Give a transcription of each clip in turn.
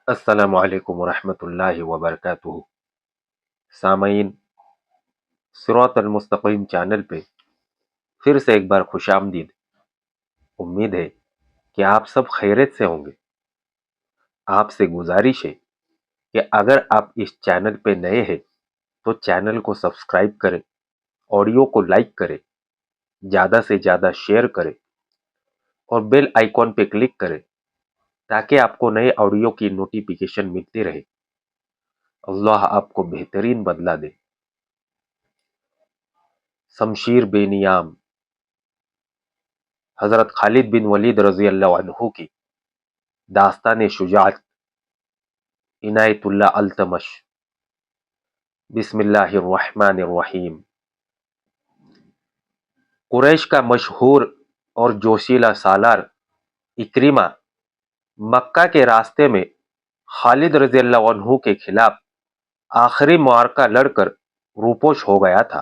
السلام علیکم ورحمۃ اللہ وبرکاتہ۔ سامعین، صراط المستقیم چینل پہ پھر سے ایک بار خوش آمدید۔ امید ہے کہ آپ سب خیریت سے ہوں گے۔ آپ سے گزارش ہے کہ اگر آپ اس چینل پہ نئے ہیں تو چینل کو سبسکرائب کریں، آڈیو کو لائک کریں، زیادہ سے زیادہ شیئر کریں اور بیل آئیکن پہ کلک کریں تاکہ آپ کو نئے آڈیو کی نوٹیفیکیشن ملتی رہے۔ اللہ آپ کو بہترین بدلہ دے۔ شمشیر بے نیام، حضرت خالد بن ولید رضی اللہ عنہ کی داستان شجاعت، عنایت اللہ التمش۔ بسم اللہ الرحمن الرحیم۔ قریش کا مشہور اور جوشیلا سالار اکرمہ مکہ کے راستے میں خالد رضی اللہ عنہ کے خلاف آخری معرکہ لڑ کر روپوش ہو گیا تھا۔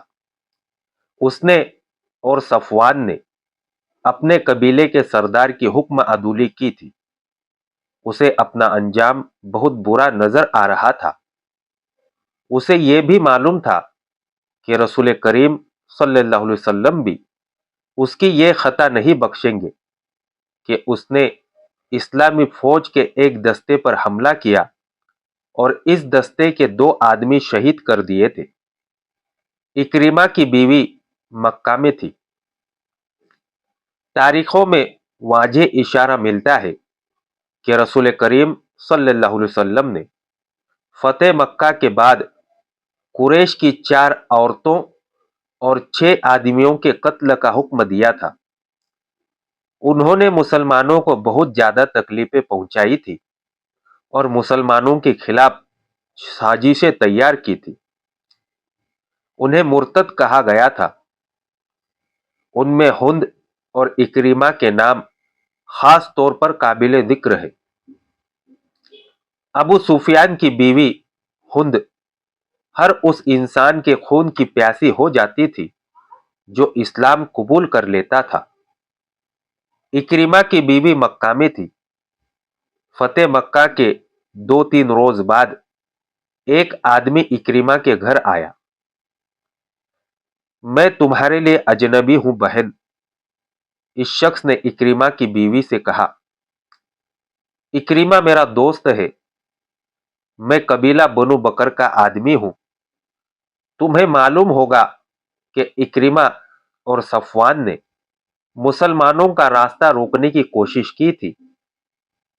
اس نے اور صفوان نے اپنے قبیلے کے سردار کی حکم عدولی کی تھی۔ اسے اپنا انجام بہت برا نظر آ رہا تھا۔ اسے یہ بھی معلوم تھا کہ رسول کریم صلی اللہ علیہ وسلم بھی اس کی یہ خطا نہیں بخشیں گے کہ اس نے اسلامی فوج کے ایک دستے پر حملہ کیا اور اس دستے کے 2 آدمی شہید کر دیے تھے۔ اکرمہ کی بیوی مکہ میں تھی۔ تاریخوں میں واضح اشارہ ملتا ہے کہ رسول کریم صلی اللہ علیہ وسلم نے فتح مکہ کے بعد قریش کی 4 عورتوں اور 6 آدمیوں کے قتل کا حکم دیا تھا۔ انہوں نے مسلمانوں کو بہت زیادہ تکلیفیں پہنچائی تھی اور مسلمانوں کے خلاف سازشیں تیار کی تھی۔ انہیں مرتد کہا گیا تھا۔ ان میں ہند اور اکرمہ کے نام خاص طور پر قابل ذکر ہے۔ ابو سفیان کی بیوی ہند ہر اس انسان کے خون کی پیاسی ہو جاتی تھی جو اسلام قبول کر لیتا تھا۔ اکرمہ کی بیوی مکہ میں تھی۔ فتح مکہ کے 2-3 روز بعد ایک آدمی اکرمہ کے گھر آیا۔ میں تمہارے لیے اجنبی ہوں بہن، اس شخص نے اکرمہ کی بیوی سے کہا۔ اکرمہ میرا دوست ہے، میں قبیلہ بنو بکر کا آدمی ہوں۔ تمہیں معلوم ہوگا کہ اکرمہ اور صفوان نے مسلمانوں کا راستہ روکنے کی کوشش کی تھی،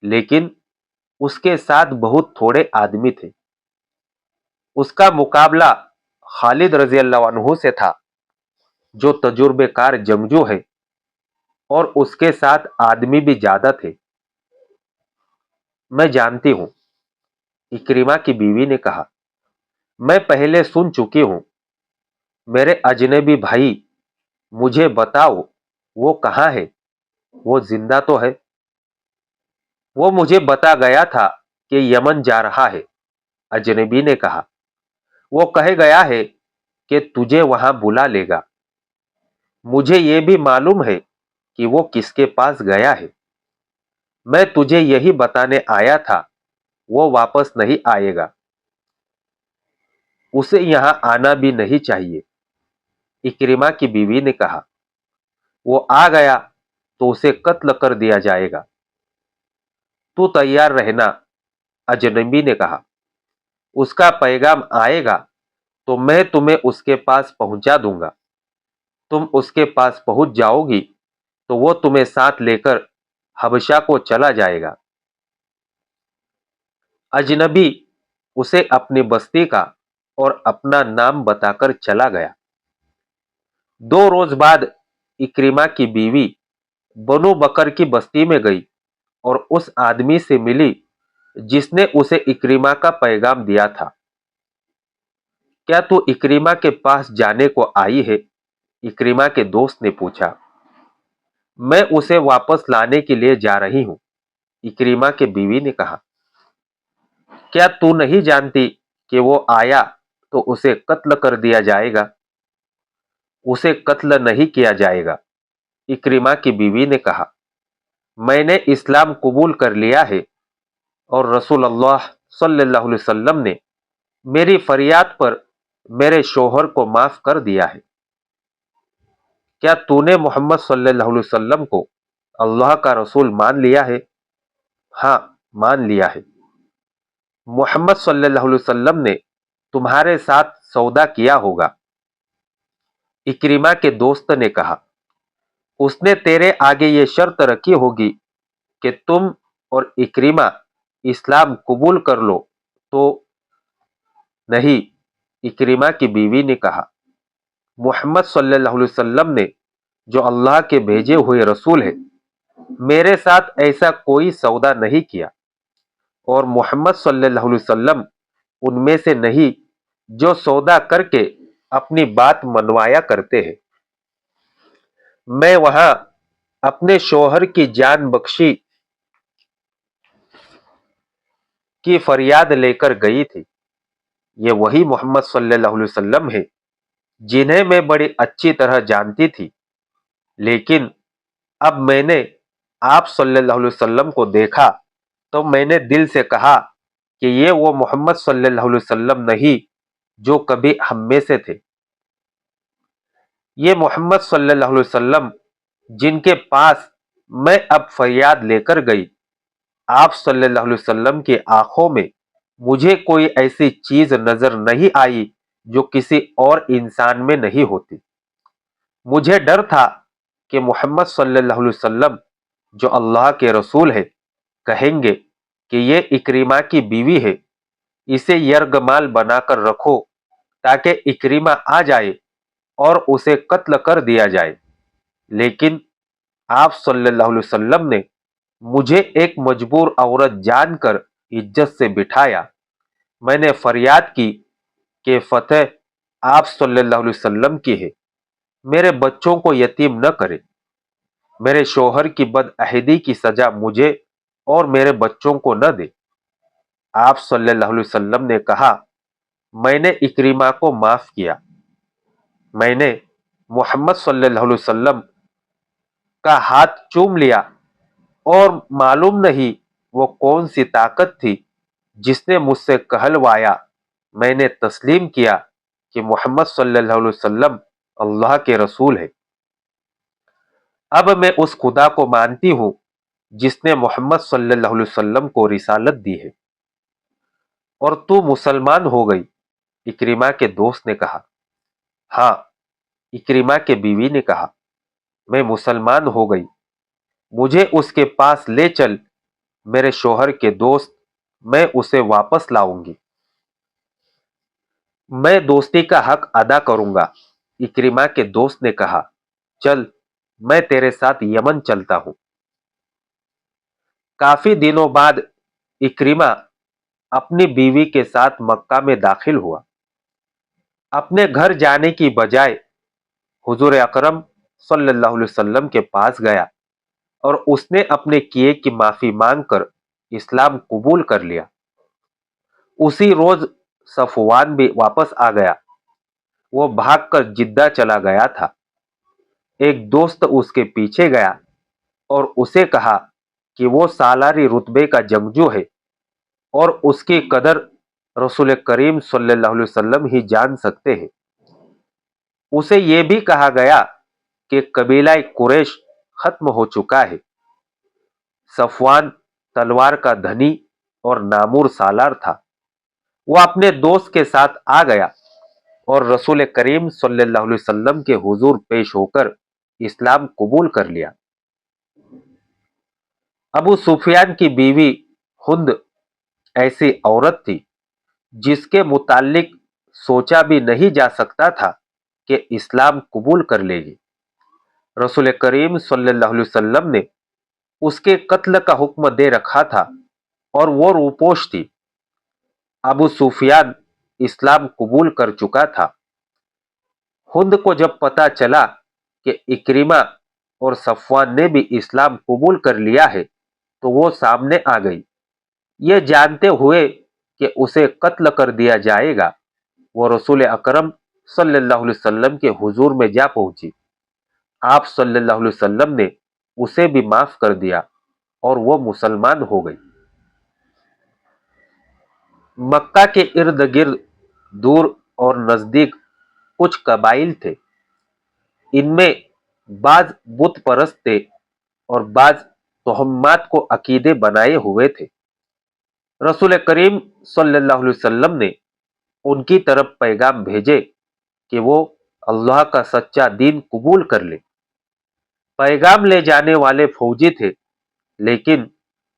لیکن اس کے ساتھ بہت تھوڑے آدمی تھے۔ اس کا مقابلہ خالد رضی اللہ عنہ سے تھا جو تجربے کار جنگجو ہے، اور اس کے ساتھ آدمی بھی زیادہ تھے۔ میں جانتی ہوں، اکرمہ کی بیوی نے کہا، میں پہلے سن چکی ہوں۔ میرے اجنبی بھائی، مجھے بتاؤ وہ کہاں ہے؟ وہ زندہ تو ہے؟ وہ مجھے بتا گیا تھا کہ یمن جا رہا ہے، اجنبی نے کہا۔ وہ کہہ گیا ہے کہ تجھے وہاں بلا لے گا۔ مجھے یہ بھی معلوم ہے کہ وہ کس کے پاس گیا ہے۔ میں تجھے یہی بتانے آیا تھا، وہ واپس نہیں آئے گا۔ اسے یہاں آنا بھی نہیں چاہیے، اکرمہ کی بیوی نے کہا۔ وہ آ گیا تو اسے قتل کر دیا جائے گا۔ تو تیار رہنا، اجنبی نے کہا۔ اس کا پیغام آئے گا تو میں تمہیں اس کے پاس پہنچا دوں گا۔ تم اس کے پاس پہنچ جاؤ گی تو وہ تمہیں ساتھ لے کر حبشہ کو چلا جائے گا۔ اجنبی اسے اپنی بستی کا اور اپنا نام بتا کر چلا گیا۔ 2 روز بعد اکرمہ کی بیوی بنو بکر کی بستی میں گئی اور اس آدمی سے ملی جس نے اسے اکرمہ کا پیغام دیا تھا۔ کیا تو اکرمہ کے پاس جانے کو آئی ہے؟ اکرمہ کے دوست نے پوچھا۔ میں اسے واپس لانے کے لیے جا رہی ہوں، اکرمہ کے بیوی نے کہا۔ کیا تو نہیں جانتی کہ وہ آیا تو اسے قتل کر دیا جائے گا؟ اسے قتل نہیں کیا جائے گا، اکرمہ کی بیوی نے کہا۔ میں نے اسلام قبول کر لیا ہے۔ اور رسول اللہ صلی اللہ علیہ وسلم نے میری فریاد پر میرے شوہر کو معاف کر دیا ہے۔ کیا تو نے محمد صلی اللہ علیہ وسلم کو اللہ کا رسول مان لیا ہے؟ ہاں، مان لیا ہے۔ محمد صلی اللہ علیہ وسلم نے تمہارے ساتھ سودا کیا ہوگا۔ اکرمہ کے دوست نے کہا، اس نے تیرے آگے یہ شرط رکھی ہوگی کہ تم اور اکرمہ اسلام قبول کر لو تو؟ نہیں، اکرمہ کی بیوی نے کہا، محمد صلی اللہ علیہ وسلم نے جو اللہ کے بھیجے ہوئے رسول ہے میرے ساتھ ایسا کوئی سودا نہیں کیا، اور محمد صلی اللہ علیہ وسلم ان میں سے نہیں جو سودا کر کے اپنی بات منوایا کرتے ہیں۔ میں وہاں اپنے شوہر کی جان بخشی کی فریاد لے کر گئی تھی۔ یہ وہی محمد صلی اللہ علیہ وسلم ہے جنہیں میں بڑی اچھی طرح جانتی تھی، لیکن اب میں نے آپ صلی اللہ علیہ وسلم کو دیکھا تو میں نے دل سے کہا کہ یہ وہ محمد صلی اللہ علیہ وسلم نہیں جو کبھی ہم میں سے تھے۔ یہ محمد صلی اللہ علیہ وسلم جن کے پاس میں اب فریاد لے کر گئی، آپ صلی اللہ علیہ وسلم کی آنکھوں میں مجھے کوئی ایسی چیز نظر نہیں آئی جو کسی اور انسان میں نہیں ہوتی۔ مجھے ڈر تھا کہ محمد صلی اللہ علیہ وسلم جو اللہ کے رسول ہے کہیں گے کہ یہ اکرمہ کی بیوی ہے، اسے یرغمال بنا کر رکھو تاکہ اکرمہ آ جائے اور اسے قتل کر دیا جائے، لیکن آپ صلی اللہ علیہ وسلم نے مجھے ایک مجبور عورت جان کر عزت سے بٹھایا۔ میں نے فریاد کی کہ فتح آپ صلی اللہ علیہ وسلم کی ہے، میرے بچوں کو یتیم نہ کرے، میرے شوہر کی بدعہدی کی سزا مجھے اور میرے بچوں کو نہ دے۔ آپ صلی اللہ علیہ وسلم نے کہا، میں نے اکرمہ کو معاف کیا۔ میں نے محمد صلی اللہ علیہ وسلم کا ہاتھ چوم لیا، اور معلوم نہیں وہ کون سی طاقت تھی جس نے مجھ سے کہلوایا۔ میں نے تسلیم کیا کہ محمد صلی اللہ علیہ وسلم اللہ کے رسول ہے۔ اب میں اس خدا کو مانتی ہوں جس نے محمد صلی اللہ علیہ وسلم کو رسالت دی ہے۔ اور تو مسلمان ہو گئی؟ اکرمہ کے دوست نے کہا۔ ہاں، اکرمہ کے بیوی نے کہا، میں مسلمان ہو گئی، مجھے اس کے پاس لے چل، میرے شوہر کے دوست، میں اسے واپس لاؤں گی۔ میں دوستی کا حق ادا کروں گا۔ اکرمہ کے دوست نے کہا، چل، میں تیرے ساتھ یمن چلتا ہوں۔ کافی دنوں بعد اکرمہ اپنی بیوی کے ساتھ مکہ میں داخل ہوا۔ اپنے گھر جانے کی بجائے حضور اکرم صلی اللہ علیہ وسلم کے پاس گیا اور اس نے اپنے کیے کی معافی مانگ کر اسلام قبول کر لیا۔ اسی روز صفوان بھی واپس آ گیا۔ وہ بھاگ کر جدہ چلا گیا تھا۔ ایک دوست اس کے پیچھے گیا اور اسے کہا کہ وہ سالاری رتبے کا جنگجو ہے اور اس کی قدر رسول کریم صلی اللہ علیہ وسلم ہی جان سکتے ہیں۔ اسے یہ بھی کہا گیا کہ قبیلہ قریش ختم ہو چکا ہے۔ صفوان تلوار کا دھنی اور نامور سالار تھا۔ وہ اپنے دوست کے ساتھ آ گیا اور رسول کریم صلی اللہ علیہ وسلم کے حضور پیش ہو کر اسلام قبول کر لیا۔ ابو سفیان کی بیوی ہند ایسی عورت تھی جس کے متعلق سوچا بھی نہیں جا سکتا تھا کہ اسلام قبول کر لے گی۔ رسول کریم صلی اللہ علیہ وسلم نے اس کے قتل کا حکم دے رکھا تھا اور وہ روپوش تھی۔ ابو سفیان اسلام قبول کر چکا تھا۔ ہند کو جب پتا چلا کہ اکرمہ اور صفوان نے بھی اسلام قبول کر لیا ہے تو وہ سامنے آ گئی۔ یہ جانتے ہوئے کہ اسے قتل کر دیا جائے گا، وہ رسول اکرم صلی اللہ علیہ وسلم کے حضور میں جا پہنچی۔ آپ صلی اللہ علیہ وسلم نے اسے بھی معاف کر دیا اور وہ مسلمان ہو گئی۔ مکہ کے ارد گرد دور اور نزدیک کچھ قبائل تھے، ان میں بعض بت پرست تھے اور بعض توہمات کو عقیدے بنائے ہوئے تھے۔ رسول کریم صلی اللہ علیہ وسلم نے ان کی طرف پیغام بھیجے کہ وہ اللہ کا سچا دین قبول کر لے۔ پیغام لے جانے والے فوجی تھے، لیکن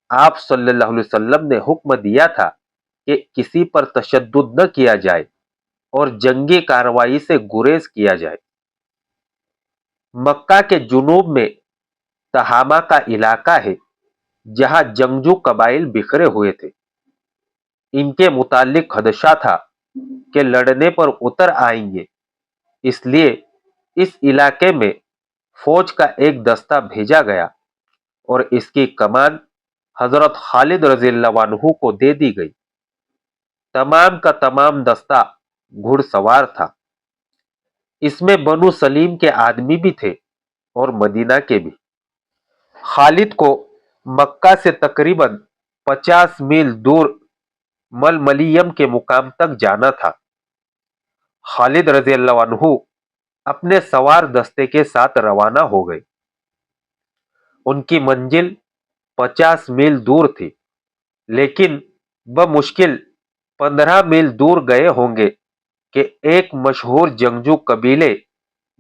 آپ صلی اللہ علیہ وسلم نے حکم دیا تھا کہ کسی پر تشدد نہ کیا جائے اور جنگی کارروائی سے گریز کیا جائے۔ مکہ کے جنوب میں تہامہ کا علاقہ ہے، جہاں جنگجو قبائل بکھرے ہوئے تھے۔ ان کے متعلق خدشہ تھا کہ لڑنے پر اتر آئیں گے، اس لیے اس علاقے میں فوج کا ایک دستہ بھیجا گیا اور اس کی کمان حضرت خالد رضی اللہ عنہ کو دے دی گئی۔ تمام کا تمام دستہ گھڑ سوار تھا۔ اس میں بنو سلیم کے آدمی بھی تھے اور مدینہ کے بھی۔ خالد کو مکہ سے تقریباً 50 میل دور ململیم کے مقام تک جانا تھا۔ خالد رضی اللہ عنہ اپنے سوار دستے کے ساتھ روانہ ہو گئے۔ ان کی منزل 50 میل دور تھی، لیکن بمشکل 15 میل دور گئے ہوں گے کہ ایک مشہور جنگجو قبیلے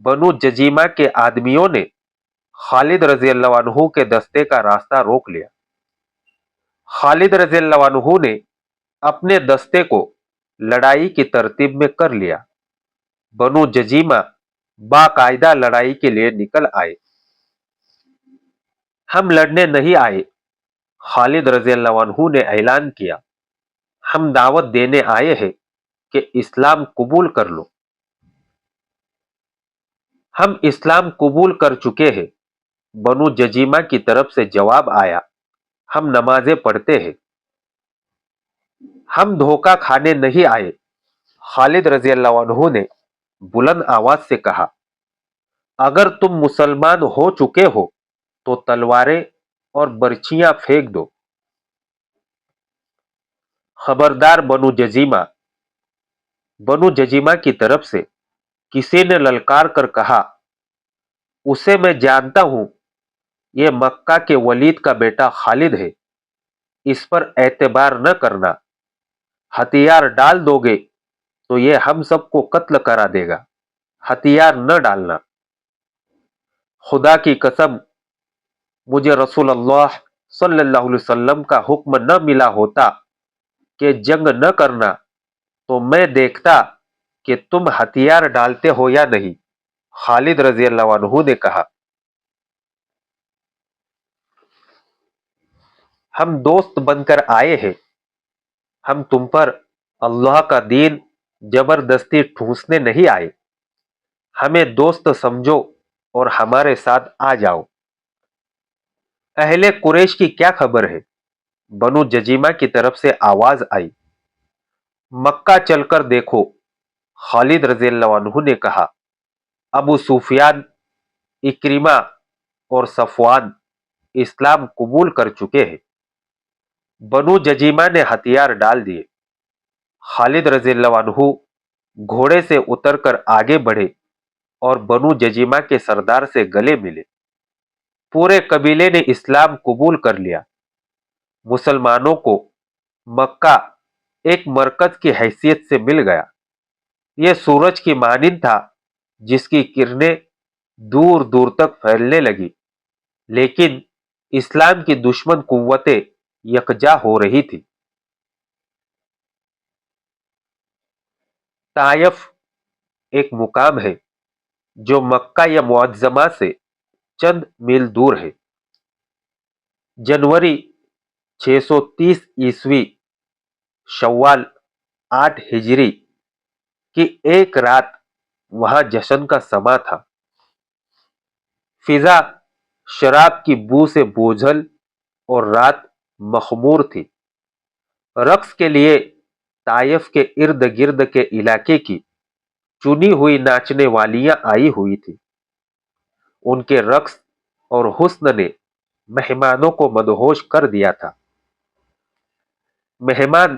بنو جزیمہ کے آدمیوں نے خالد رضی اللہ عنہ کے دستے کا راستہ روک لیا۔ خالد رضی اللہ عنہ نے اپنے دستے کو لڑائی کی ترتیب میں کر لیا۔ بنو جزیمہ باقاعدہ لڑائی کے لیے نکل آئے۔ ہم لڑنے نہیں آئے، خالد رضی اللہ عنہ نے اعلان کیا، ہم دعوت دینے آئے ہیں کہ اسلام قبول کر لو۔ ہم اسلام قبول کر چکے ہیں، بنو جزیمہ کی طرف سے جواب آیا، ہم نمازیں پڑھتے ہیں۔ ہم دھوکہ کھانے نہیں آئے، خالد رضی اللہ عنہ نے بلند آواز سے کہا، اگر تم مسلمان ہو چکے ہو تو تلواریں اور برچیاں پھینک دو۔ خبردار بنو جزیمہ کی طرف سے کسی نے للکار کر کہا، اسے میں جانتا ہوں، یہ مکہ کے ولید کا بیٹا خالد ہے، اس پر اعتبار نہ کرنا، ہتھیار ڈال دو گے تو یہ ہم سب کو قتل کرا دے گا، ہتھیار نہ ڈالنا۔ خدا کی قسم، مجھے رسول اللہ صلی اللہ علیہ وسلم کا حکم نہ ملا ہوتا کہ جنگ نہ کرنا تو میں دیکھتا کہ تم ہتھیار ڈالتے ہو یا نہیں، خالد رضی اللہ عنہ نے کہا۔ ہم دوست بن کر آئے ہیں، ہم تم پر اللہ کا دین زبردستی ٹھونسنے نہیں آئے، ہمیں دوست سمجھو اور ہمارے ساتھ آ جاؤ۔ اہل قریش کی کیا خبر ہے؟ بنو جزیمہ کی طرف سے آواز آئی۔ مکہ چل کر دیکھو، خالد رضی اللہ عنہ نے کہا۔ ابو سفیان، اکرمہ اور صفوان اسلام قبول کر چکے ہیں۔ بنو جزیمہ نے ہتھیار ڈال دیے۔ خالد رضی اللہ عنہ گھوڑے سے اتر کر آگے بڑھے اور بنو جزیمہ کے سردار سے گلے ملے۔ پورے قبیلے نے اسلام قبول کر لیا۔ مسلمانوں کو مکہ ایک مرکز کی حیثیت سے مل گیا۔ یہ سورج کی مانند تھا جس کی کرنیں دور دور تک پھیلنے لگی، لیکن اسلام کی دشمن قوتیں یکجا ہو رہی تھی۔ طائف ایک مقام ہے جو مکہ یا معظمہ سے چند میل دور ہے۔ جنوری 630 عیسوی شوال 8 ہجری کی ایک رات وہاں جشن کا سما تھا۔ فضا شراب کی بو سے بوجھل اور رات مخمور تھی۔ رقص کے لیے طائف کے ارد گرد کے علاقے کی چنی ہوئی ناچنے والیاں آئی ہوئی تھی۔ ان کے رقص اور حسن نے مہمانوں کو مدہوش کر دیا تھا۔ مہمان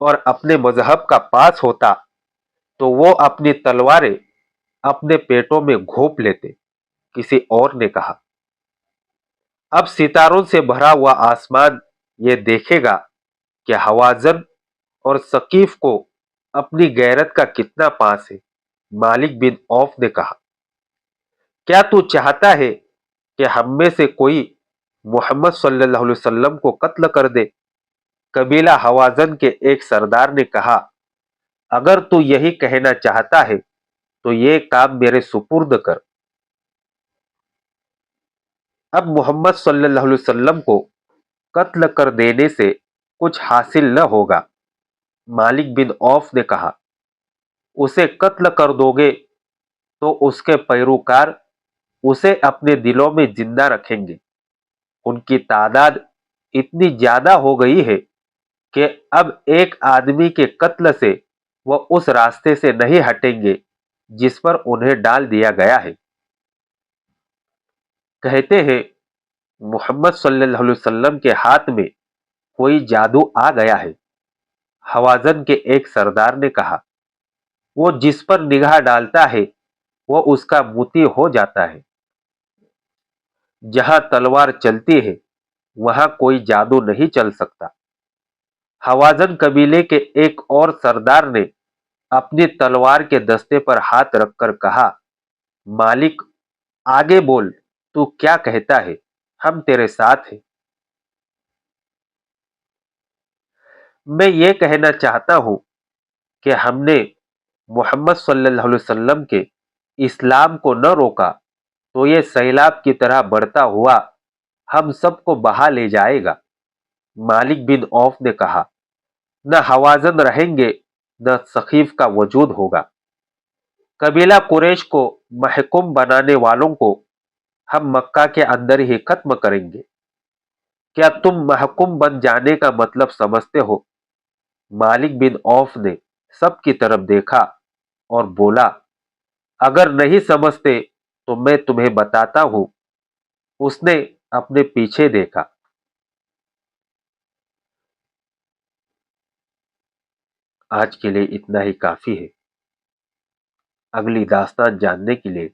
اور اپنے مذہب کا پاس ہوتا تو وہ اپنی تلواریں اپنے پیٹوں میں گھونپ لیتے. کسی اور نے کہا. اب ستاروں سے بھرا ہوا آسمان یہ دیکھے گا کہ حوازن اور ثقیف کو اپنی غیرت کا کتنا پاس ہے. مالک بن اوف نے کہا. کیا تو چاہتا ہے کہ ہم میں سے کوئی محمد صلی اللہ علیہ وسلم کو قتل کر دے؟ قبیلہ حوازن کے ایک سردار نے کہا. اگر تو یہی کہنا چاہتا ہے تو یہ کام میرے سپرد کر. اب محمد صلی اللہ علیہ وسلم کو قتل کر دینے سے کچھ حاصل نہ ہوگا. مالک بن اوف نے کہا. اسے قتل کر دو گے تو اس کے پیروکار اسے اپنے دلوں میں زندہ رکھیں گے. ان کی تعداد اتنی زیادہ ہو گئی ہے کہ اب ایک آدمی کے قتل سے وہ اس راستے سے نہیں ہٹیں گے جس پر انہیں ڈال دیا گیا ہے. کہتے ہیں محمد صلی اللہ علیہ وسلم کے ہاتھ میں کوئی جادو آ گیا ہے. حوازن کے ایک سردار نے کہا. وہ جس پر نگاہ ڈالتا ہے وہ اس کا موتی ہو جاتا ہے. جہاں تلوار چلتی ہے وہاں کوئی جادو نہیں چل سکتا. حوازن قبیلے کے ایک اور سردار نے اپنی تلوار کے دستے پر ہاتھ رکھ کر کہا. مالک آگے بول، تو کیا کہتا ہے؟ ہم تیرے ساتھ ہیں. میں یہ کہنا چاہتا ہوں کہ ہم نے محمد صلی اللہ علیہ وسلم کے اسلام کو نہ روکا تو یہ سیلاب کی طرح بڑھتا ہوا ہم سب کو بہا لے جائے گا. مالک بن اوف نے کہا. نہ حوازن رہیں گے نہ ثقیف کا وجود ہوگا. قبیلہ قریش کو محکوم بنانے والوں کو ہم مکہ کے اندر ہی ختم کریں گے. کیا تم محکوم بن جانے کا مطلب سمجھتے ہو؟ مالک بن اوف نے سب کی طرف دیکھا اور بولا. اگر نہیں سمجھتے تو میں تمہیں بتاتا ہوں. اس نے اپنے پیچھے دیکھا. آج کے لیے اتنا ہی کافی ہے. اگلی داستان جاننے کے لیے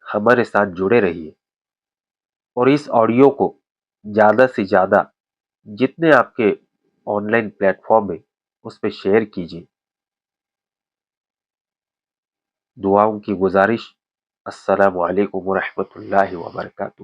ہمارے ساتھ جڑے رہیے اور اس آڈیو کو زیادہ سے زیادہ جتنے آپ کے آن لائن پلیٹ فارم ہے اس پہ شیئر کیجیے. دعاؤں کی گزارش. السلام علیکم ورحمۃ اللہ وبرکاتہ.